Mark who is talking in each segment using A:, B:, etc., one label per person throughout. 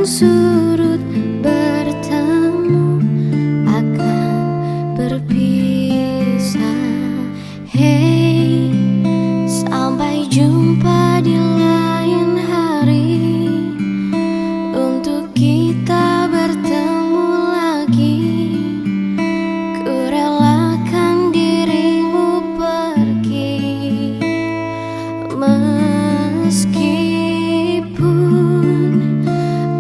A: surut bertemu akan berpisah. Hey, sampai jumpa di lain hari untuk kita bertemu lagi. Ku relakan dirimu pergi meskipun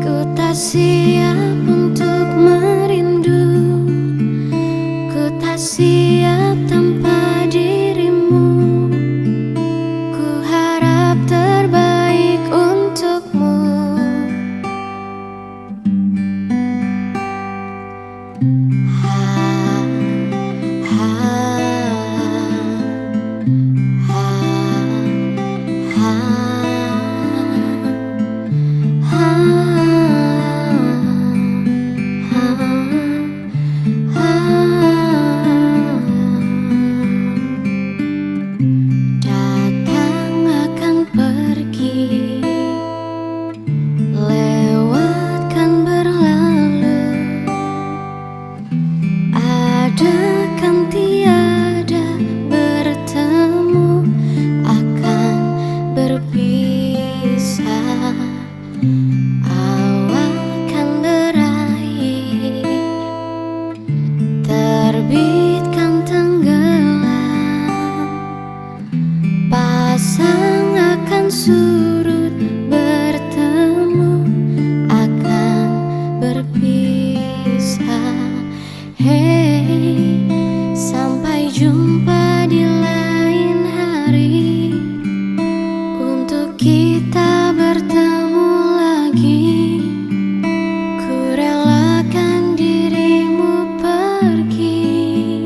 A: ku tak siap untuk merindu. Ku tak siap tanpa dirimu. Ku harap terbaik untukmu. Ha, ha, ha, ha, ha, ha. Datang akan pergi, lewatkan berlalu. Ada kan tiada, bertemu akan berpisah. Awal kan berakhir, terbit kan tenggelam. Pasang akan surut, bertemu akan berpisah. Hey, sampai jumpa di lain hari untuk kita bertemu lagi. Ku relakan dirimu pergi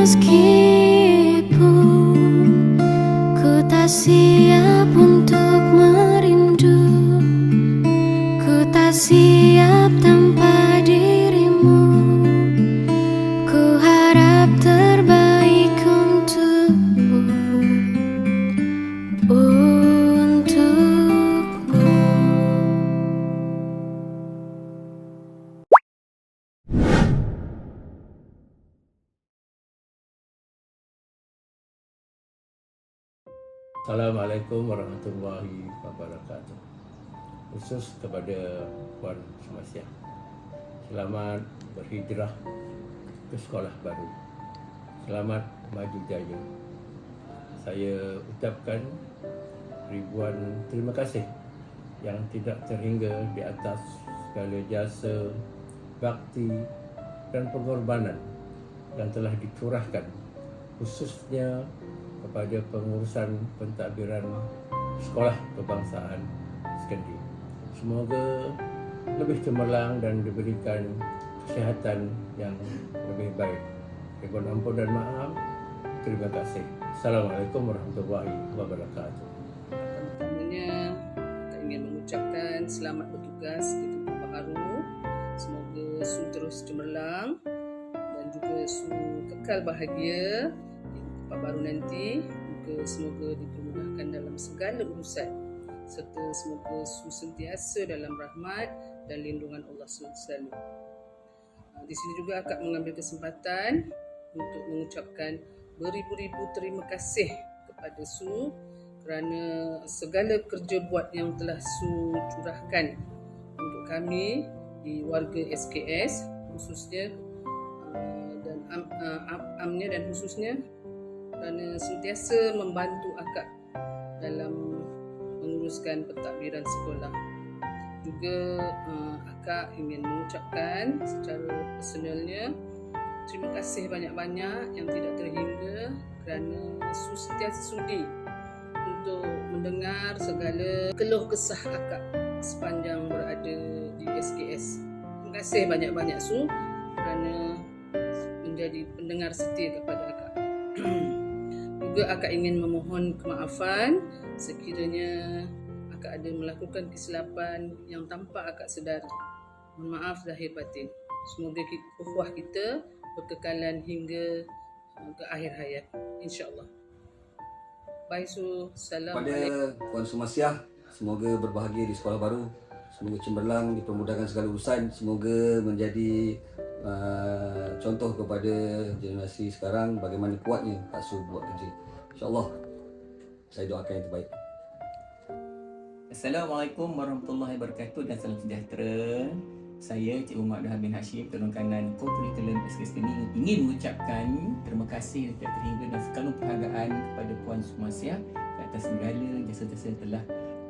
A: meskipun ku tak siap untuk merindu. Ku tak siap tanpa dirimu. Ku harap terbaik untukmu. Untukmu.
B: Assalamualaikum warahmatullahi wabarakatuh. Khusus kepada Puan Sumasia, selamat berhijrah ke sekolah baru. Selamat maju jaya. Saya ucapkan ribuan terima kasih yang tidak terhingga di atas segala jasa, bakti dan pengorbanan yang telah dicurahkan, khususnya kepada pengurusan pentadbiran sekolah kebangsaan Skendi. Semoga lebih cemerlang dan diberikan kesihatan yang lebih baik. Mohon ampun dan maaf. Terima kasih. Assalamualaikum warahmatullahi wabarakatuh.
C: Pertamanya, saya ingin mengucapkan selamat bertugas di tempat baru. Semoga Su terus cemerlang dan juga Su kekal bahagia di tempat baru nanti. Semoga dipermudahkan dalam segala urusan, serta semoga Su sentiasa dalam rahmat dan lindungan Allah selalu. Di sini juga akak mengambil kesempatan untuk mengucapkan beribu-ribu terima kasih kepada Su kerana segala kerja buat yang telah Su curahkan untuk kami di warga SKS, khususnya dan amnya dan khususnya kerana sentiasa membantu akak dalam menguruskan pentadbiran sekolah. Juga akak ingin mengucapkan secara personalnya terima kasih banyak-banyak yang tidak terhingga kerana Su sentiasa sudi untuk mendengar segala keluh kesah akak sepanjang berada di SKS. Terima kasih banyak-banyak Su kerana menjadi pendengar setia kepada akak. Juga akak ingin memohon kemaafan sekiranya akak ada melakukan kesilapan yang tanpa akak sedari. Mohon maaf zahir batin. Semoga ukhuwah kita berkekalan hingga ke akhir hayat, insya-Allah. Bye Su. Assalamualaikum.
D: Pada Puan Sumasia, semoga berbahagia di sekolah baru. Semoga cemerlang, dipermudahkan segala urusan. Semoga menjadi contoh kepada generasi sekarang bagaimana kuatnya Kak Su buat kerja. InsyaAllah saya doakan yang terbaik.
E: Assalamualaikum warahmatullahi wabarakatuh dan salam sejahtera. Saya Cik Umar Abdul Hamid Hashim, Tolong Kanan Co-Curriculum SKS ini ingin mengucapkan terima kasih dan terhingga dan sekalung penghargaan kepada Puan Sumarsiah atas segala jasa-jasa yang telah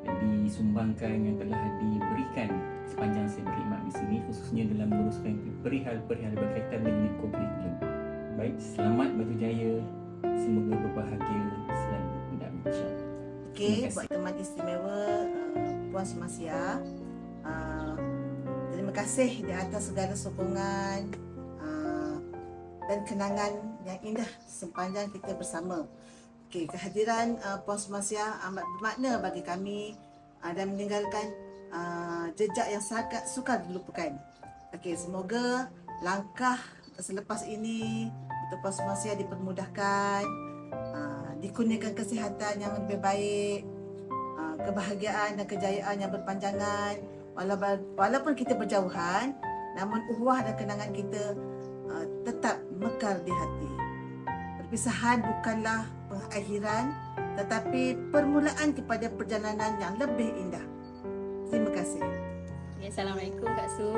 E: disumbangkan, yang telah diberikan sepanjang saya berkhidmat di sini, khususnya dalam menguruskan perihal-perihal berkaitan dengan Co-Curriculum. Baik, selamat berjaya, semoga berbahagia selalu. InsyaAllah.
F: Okey, buat teman istimewa Puan Sumarsiah, terima kasih di atas segala sokongan dan kenangan yang indah sepanjang kita bersama. Okey, kehadiran Puan Sumarsiah amat bermakna bagi kami dan meninggalkan jejak yang sangat sukar dilupakan. Okey, semoga langkah selepas ini untuk Puan Sumarsiah dipermudahkan, dikurniakan kesihatan yang lebih baik, kebahagiaan dan kejayaan yang berpanjangan. Walaupun kita berjauhan, namun ukhuwah dan kenangan kita tetap mekar di hati. Perpisahan bukanlah pengakhiran, tetapi permulaan kepada perjalanan yang lebih indah. Terima kasih.
G: Assalamualaikum Kak Su.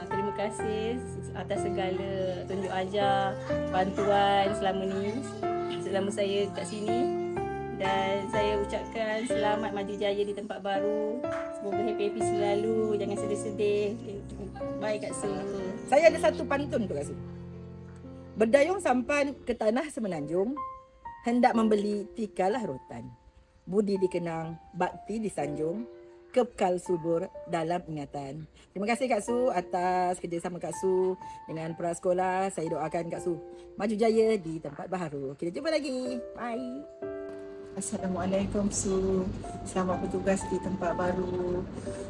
G: Terima kasih atas segala tunjuk ajar, bantuan selama ni, selama saya kat sini. Dan saya ucapkan selamat maju jaya di tempat baru. Semoga happy-happy selalu, jangan sedih-sedih. Baik Kak Su.
H: Saya ada satu pantun untuk Kak Su. Berdayung sampan ke tanah semenanjung, hendak membeli tikalah rotan. Budi dikenang, bakti disanjung, kekal subur dalam ingatan. Terima kasih Kak Su atas kerjasama Kak Su dengan prasekolah. Saya doakan Kak Su maju jaya di tempat baru. Kita jumpa lagi. Bye.
F: Assalamualaikum Su. Selamat bertugas di tempat baru.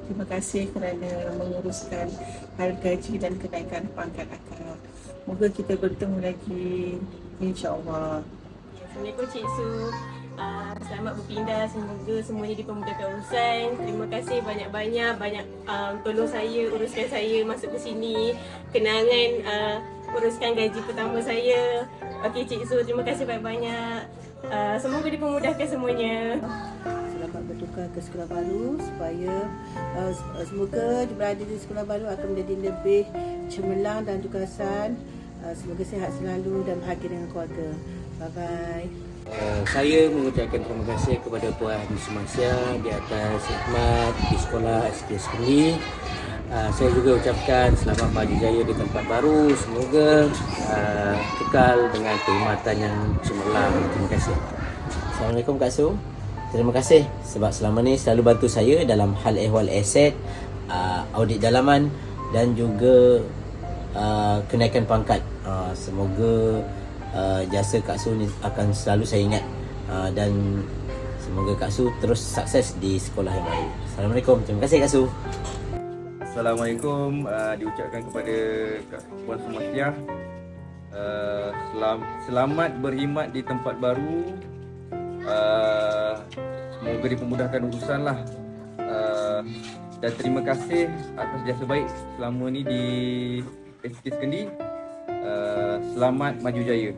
F: Terima kasih kerana menguruskan hal gaji dan kenaikan pangkat akak. Moga kita bertemu lagi, insya-Allah.
G: Assalamualaikum Cik Su. Selamat berpindah, semoga semuanya dipermudahkan urusan. Terima kasih banyak-banyak tolong saya, uruskan saya masuk ke sini. Kenangan uruskan gaji pertama saya. Okey Cik Su, terima kasih banyak-banyak. Semoga dipermudahkan semuanya.
I: Selamat bertukar ke sekolah baru supaya semoga berada di sekolah baru akan menjadi lebih cemerlang dan tugasan. Semoga sihat selalu dan bahagia dengan keluarga. Bye-bye.
B: Saya mengucapkan terima kasih kepada Puan Sumarsiah di atas khidmat di sekolah SKS ini. Saya juga ucapkan selamat maju jaya di tempat baru. Semoga kekal dengan perkhidmatan yang cemerlang. Terima kasih. Assalamualaikum Kak Su. Terima kasih sebab selama ni selalu bantu saya dalam hal ehwal aset, audit dalaman dan juga kenaikan pangkat. Semoga jasa Kak Su ni akan selalu saya ingat dan semoga Kak Su terus sukses di sekolah yang baru. Assalamualaikum. Terima kasih Kak Su.
J: Assalamualaikum, diucapkan kepada Kak Puan Sumarsiah. Selamat berkhidmat di tempat baru. Semoga dipermudahkan urusan lah. Dan terima kasih atas jasa baik selama ni di SKS Kendi. Selamat maju jaya.